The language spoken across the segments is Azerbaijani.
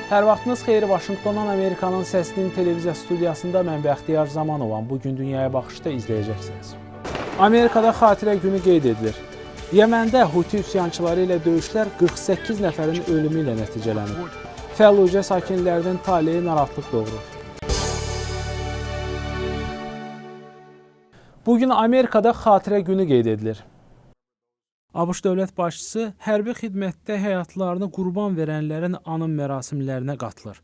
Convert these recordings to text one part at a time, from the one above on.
Hər vaxtınız xeyir, Vaşinqtondan Amerikanın Səsinin televiziya studiyasında mən Bəxtiyar Zamanovam. Bugün Dünyaya Baxışda izləyəcəksiniz. Amerikada xatirə günü qeyd edilir. Yəməndə Huti üsyançıları ilə döyüşlər 48 nəfərin ölümü ilə nəticələnib. Fəllucə sakinlərinin taleyi narahatlıq doğurur. Bugün Amerikada xatirə günü qeyd edilir. ABŞ dövlət başçısı hərbi xidmətdə həyatlarını qurban verənlərin anım mərasimlərinə qatılır.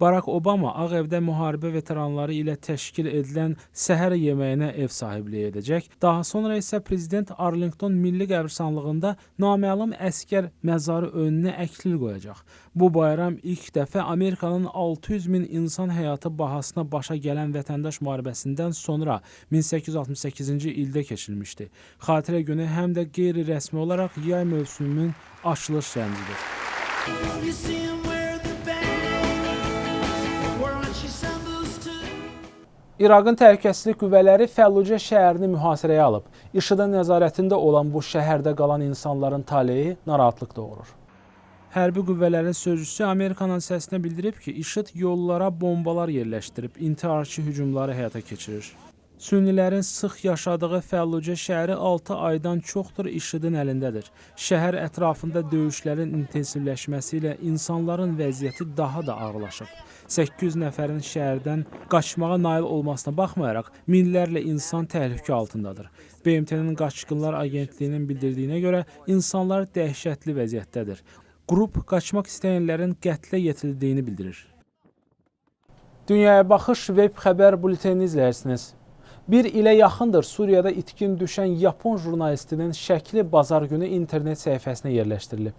Barack Obama Ağ Evdə müharibə veteranları ilə təşkil edilən səhər yeməyinə ev sahibliyi edəcək. Daha sonra isə prezident Arlington Milli Qəbirstanlığında naməlum əsgər məzarı önünə əklil qoyacaq. Bu bayram ilk dəfə Amerikanın 600 min insan həyatı bahasına başa gələn vətəndaş müharibəsindən sonra 1868-ci ildə keçirilmişdi. Xatirə günü həm də qeyri-rəsmi olaraq yay mövsümünün açılış rəmzidir. İraqın təhlükəsizlik qüvvələri Fəllucə şəhərini mühasirəyə alıb. IŞİD-in nəzarətində olan bu şəhərdə qalan insanların taleyi narahatlıq doğurur. Hərbi qüvvələrin sözcüsü Amerikanın Səsinə bildirib ki, IŞİD yollara bombalar yerləşdirib, intiharçı hücumları həyata keçirir. Sünnilərin sıx yaşadığı Fəllucə şəhəri 6 aydan çoxdur IŞİD-in əlindədir. Şəhər ətrafında döyüşlərin intensivləşməsi ilə insanların vəziyyəti daha da ağırlaşıb. 800 nəfərin şəhərdən qaçmağa nail olmasına baxmayaraq, minlərlə insan təhlükə altındadır. BMT-nin Qaçqınlar Agentliyinin bildirdiyinə görə insanlar dəhşətli vəziyyətdədir. Qrup qaçmaq istəyənlərin qətlə yetirildiyini bildirir. Dünyaya Baxış web xəbər bültenini izləyirsiniz. Bir ilə yaxındır Suriyada itkin düşən Yapon jurnalistinin şəkli bazar günü internet səhifəsinə yerləşdirilib.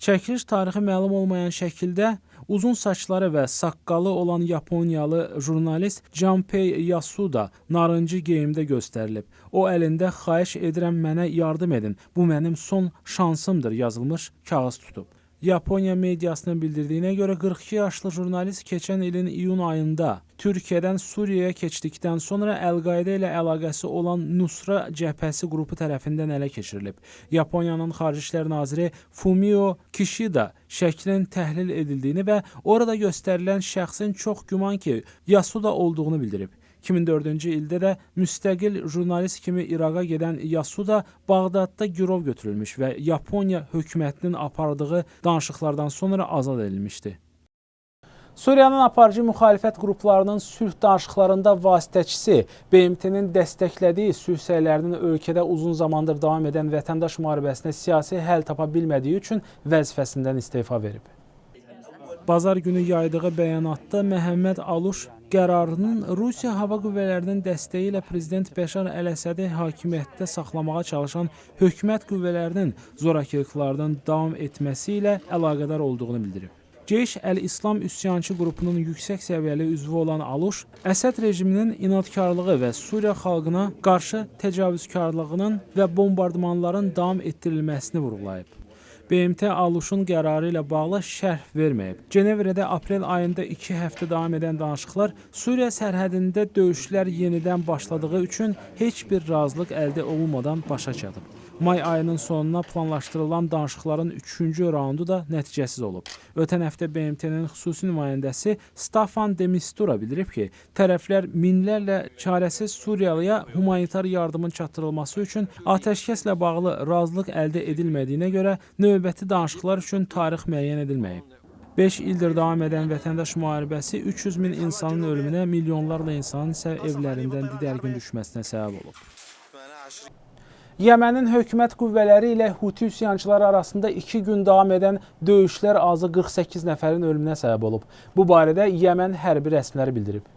Çəkiliş tarixi məlum olmayan şəkildə uzun saçları və saqqalı olan Yaponiyalı jurnalist Junpei Yasuda narıncı geyimdə göstərilib. O əlində "Xahiş edirəm mənə yardım edin, bu mənim son şansımdır" yazılmış kağız tutub. Yaponiya mediasının bildirdiyinə görə 42 yaşlı jurnalist keçən ilin iyun ayında Türkiyədən Suriyaya keçdikdən sonra Əl-Qaidə ilə əlaqəsi olan Nusra cəbhəsi qrupu tərəfindən ələ keçirilib. Yaponiyanın Xarici İşlər naziri Fumio Kishida şəklin təhlil edildiyini və orada göstərilən şəxsin çox güman ki, Yasuda olduğunu bildirib. 2004-cü ildə də müstəqil jurnalist kimi İraqa gedən Yasuda Bağdadda girov götürülmüş və Yaponiya hökumətinin apardığı danışıqlardan sonra azad edilmişdi. Suriyanın aparıcı müxalifət qruplarının sülh danışıqlarında vasitəçisi, BMT-nin dəstəklədiyi sülh səylərinin ölkədə uzun zamandır davam edən vətəndaş müharibəsinə siyasi həll tapa bilmədiyi üçün vəzifəsindən istefa verib. Bazar günü yaydığı bəyanatda Məhəmməd Aluş qərarının Rusiya hava qüvvələrinin dəstəyi ilə prezident Bəşar Əl-Əsədi hakimiyyətdə saxlamağa çalışan hökumət qüvvələrinin zorakılıqlarının davam etməsi ilə əlaqədar olduğunu bildirib. Ceyş Əl-İslam üsyançı qrupunun yüksək səviyyəli üzvü olan Aluş, Əsəd rejiminin inadkarlığı və Suriya xalqına qarşı təcavüzkarlığının və bombardmanların davam etdirilməsini vurğulayıb. BMT Aluşun qərarı ilə bağlı şərh verməyib. Cenevrədə aprel ayında 2 həftə davam edən danışıqlar Suriya sərhədində döyüşlər yenidən başladığı üçün heç bir razılıq əldə olunmadan başa çatıb. May ayının sonuna planlaşdırılan danışıqların 3-cü raundu da nəticəsiz olub. Ötən həftə BMT-nin xüsusi nümayəndəsi Staffan de Mistura bildirib ki, tərəflər minlərlə çarəsiz Suriyalıya humanitar yardımın çatdırılması üçün atəşkəslə bağlı razılıq əldə edilmədiyinə görə növbəti danışıqlar üçün tarix müəyyən edilməyib. 5 ildir davam edən vətəndaş müharibəsi 300 min insanın ölümünə, milyonlarla insanın isə evlərindən didərgin düşməsinə səbəb olub. Yəmənin hökumət qüvvələri ilə Huti üsyançıları arasında 2 gün davam edən döyüşlər azı 48 nəfərin ölümünə səbəb olub. Bu barədə Yəmən hərbi rəsmiləri bildirib.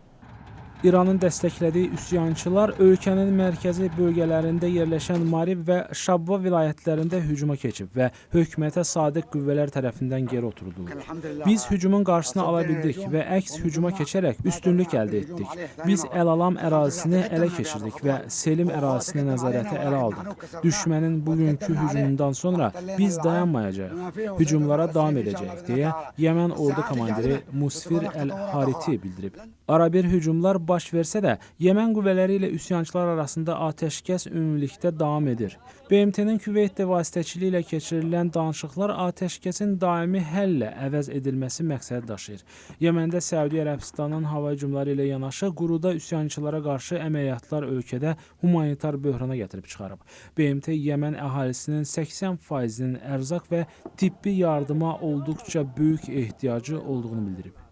İranın dəstəklədiyi üsyançılar ölkənin mərkəzi bölgələrində yerləşən Marib və Şabba vilayətlərində hücuma keçib və hökumətə sadiq qüvvələr tərəfindən geri oturdular. Biz hücumun qarşısını ala bildik və əks hücuma keçərək üstünlük əldə etdik. Biz Əl-Alam ərazisini ələ keçirdik və Selim ərazisini nəzarətə ələ aldıq. Düşmənin bugünkü hücumundan sonra biz dayanmayacağıq, hücumlara davam edəcəyik deyə Yəmən ordu komandiri Musfir Əl-Hariti bildirib. Arabir hücumlar baş versə də, Yemen qüvvələri ilə üsyançılar arasında atəşkəs ümumilikdə davam edir. BMT-nin Küveytdə vasitəçiliyi ilə keçirilən danışıqlar atəşkəsin daimi həllə əvəz edilməsi məqsəd daşıyır. Yeməndə Səudiyyə Ərəbistanının hava hücumları ilə yanaşı quruda üsyançılara qarşı əməliyyatlar ölkədə humanitar böhrana gətirib çıxarıb. BMT Yemen əhalisinin 80%-nin ərzaq və tibbi yardıma olduqca böyük ehtiyacı olduğunu bildirib.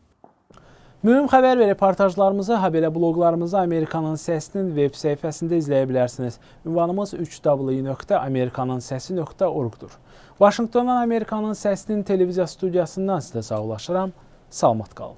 Mühüm xəbər və reportajlarımızı, habelə bloqlarımızı Amerikanın Səsinin web səhifəsində izləyə bilərsiniz. Ünvanımız 3w.amerikanınsesi.org-dur. Vaşinqtondan Amerikanın Səsinin televiziya studiyasından sizə sağollaşıram. Salamat qalın.